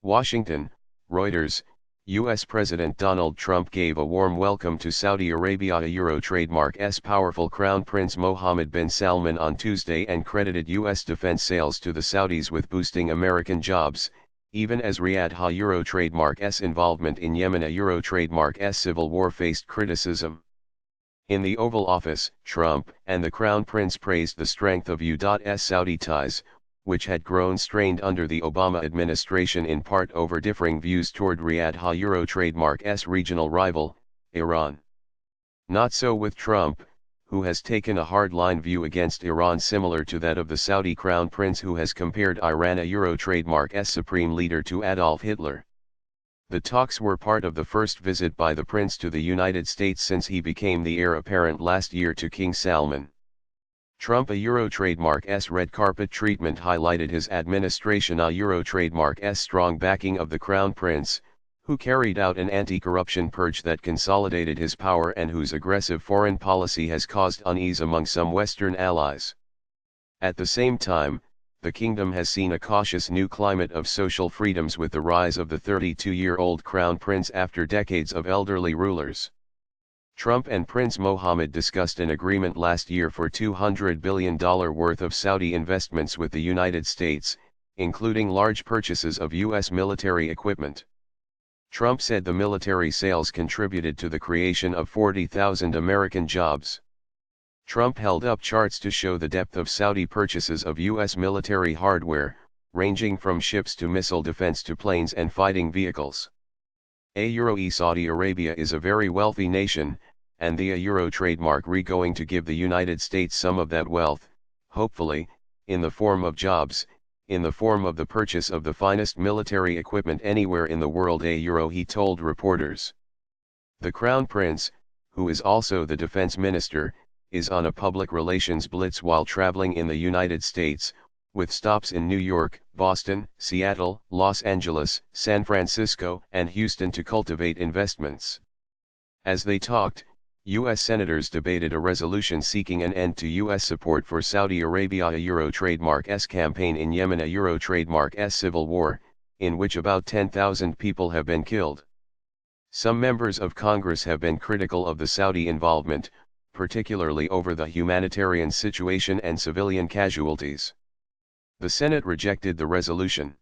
Washington, Reuters, U.S. President Donald Trump gave a warm welcome to Saudi Arabia Euro trademark's powerful Crown Prince Mohammed bin Salman on Tuesday and credited U.S. defense sales to the Saudis with boosting American jobs, even as Riyadh Euro trademark's involvement in Yemen Euro trademark's civil war faced criticism. In the Oval Office, Trump and the Crown Prince praised the strength of U.S. Saudi ties, which had grown strained under the Obama administration in part over differing views toward Riyadh Euro trademark's regional rival, Iran. Not so with Trump, who has taken a hardline view against Iran similar to that of the Saudi Crown Prince, who has compared Iran Euro trademark's supreme leader to Adolf Hitler. The talks were part of the first visit by the prince to the United States since he became the heir apparent last year to King Salman. Trump Euro trademark's red carpet treatment highlighted his administration Euro trademark's strong backing of the Crown Prince, who carried out an anti-corruption purge that consolidated his power and whose aggressive foreign policy has caused unease among some Western allies. At the same time, the kingdom has seen a cautious new climate of social freedoms with the rise of the 32-year-old Crown Prince after decades of elderly rulers. Trump and Prince Mohammed discussed an agreement last year for $200 billion worth of Saudi investments with the United States, including large purchases of U.S. military equipment. Trump said the military sales contributed to the creation of 40,000 American jobs. Trump held up charts to show the depth of Saudi purchases of U.S. military hardware, ranging from ships to missile defense to planes and fighting vehicles. Saudi Arabia is a very wealthy nation, and the Euro trademark going to give the United States some of that wealth, hopefully, in the form of jobs, in the form of the purchase of the finest military equipment anywhere in the world, he told reporters. The Crown Prince, who is also the defense minister, is on a public relations blitz while traveling in the United States, with stops in New York, Boston, Seattle, Los Angeles, San Francisco, and Houston to cultivate investments. As they talked, U.S. senators debated a resolution seeking an end to U.S. support for Saudi Arabia Euro trademark's campaign in Yemen Euro trademark's civil war, in which about 10,000 people have been killed. Some members of Congress have been critical of the Saudi involvement, particularly over the humanitarian situation and civilian casualties. The Senate rejected the resolution.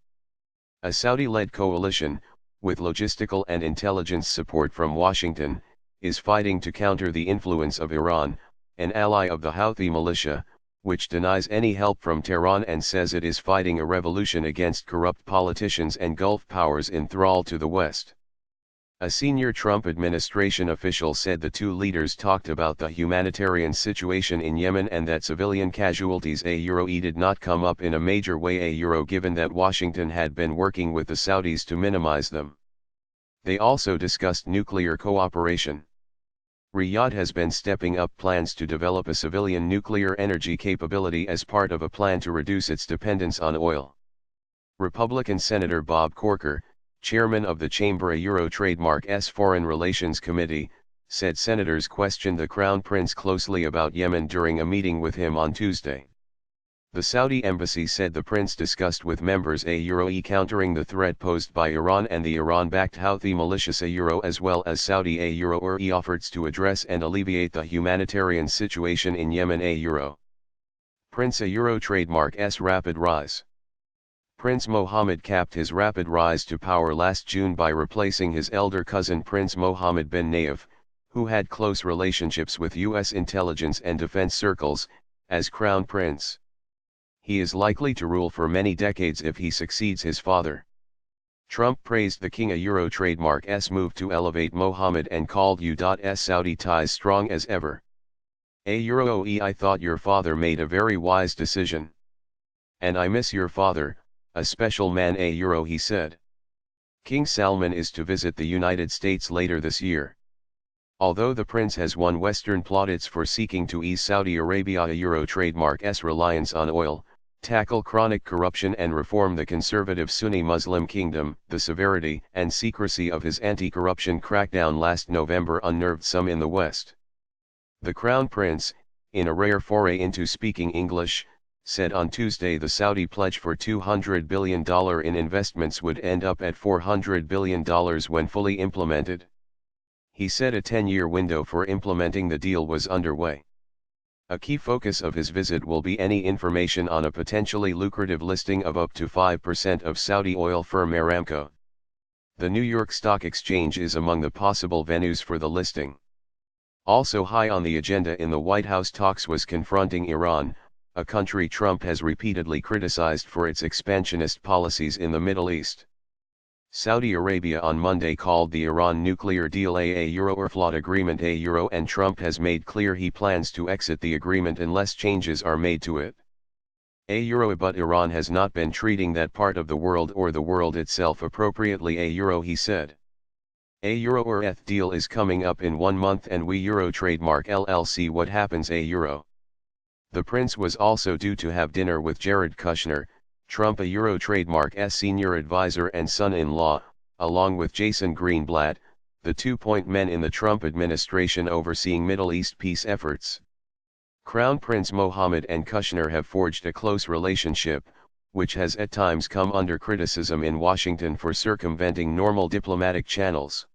A Saudi-led coalition, with logistical and intelligence support from Washington, is fighting to counter the influence of Iran, an ally of the Houthi militia, which denies any help from Tehran and says it is fighting a revolution against corrupt politicians and Gulf powers in thrall to the West. A senior Trump administration official said the two leaders talked about the humanitarian situation in Yemen and that civilian casualties did not come up in a major way given that Washington had been working with the Saudis to minimize them. They also discussed nuclear cooperation. Riyadh has been stepping up plans to develop a civilian nuclear energy capability as part of a plan to reduce its dependence on oil. Republican Senator Bob Corker, chairman of the Chamber Euro Trademark's Foreign Relations Committee, said senators questioned the Crown Prince closely about Yemen during a meeting with him on Tuesday. The Saudi embassy said the prince discussed with members countering the threat posed by Iran and the Iran-backed Houthi militias as well as Saudi efforts to address and alleviate the humanitarian situation in Yemen Prince Euro trademark's rapid rise. Prince Mohammed capped his rapid rise to power last June by replacing his elder cousin Prince Mohammed bin Nayef, who had close relationships with U.S. intelligence and defense circles, as Crown Prince. He is likely to rule for many decades if he succeeds his father. Trump praised the King Euro trademark's move to elevate Mohammed and called U.S. Saudi ties strong as ever. I thought your father made a very wise decision. And I miss your father, a special man he said. King Salman is to visit the United States later this year. Although the prince has won Western plaudits for seeking to ease Saudi Arabia Euro trademark's reliance on oil, tackle chronic corruption and reform the conservative Sunni Muslim kingdom, the severity and secrecy of his anti-corruption crackdown last November unnerved some in the West. The Crown Prince, in a rare foray into speaking English, said on Tuesday the Saudi pledge for $200 billion in investments would end up at $400 billion when fully implemented. He said a 10-year window for implementing the deal was underway. A key focus of his visit will be any information on a potentially lucrative listing of up to 5% of Saudi oil firm Aramco. The New York Stock Exchange is among the possible venues for the listing. Also high on the agenda in the White House talks was confronting Iran, a country Trump has repeatedly criticized for its expansionist policies in the Middle East. Saudi Arabia on Monday called the Iran nuclear deal a Euro-Irflot agreement and Trump has made clear he plans to exit the agreement unless changes are made to it. But Iran has not been treating that part of the world or the world itself appropriately he said. Euro-Irf deal is coming up in 1 month and we Euro trademark LLC what happens The prince was also due to have dinner with Jared Kushner, Trump Euro trademark's senior advisor and son-in-law, along with Jason Greenblatt, the two-point men in the Trump administration overseeing Middle East peace efforts. Crown Prince Mohammed and Kushner have forged a close relationship, which has at times come under criticism in Washington for circumventing normal diplomatic channels.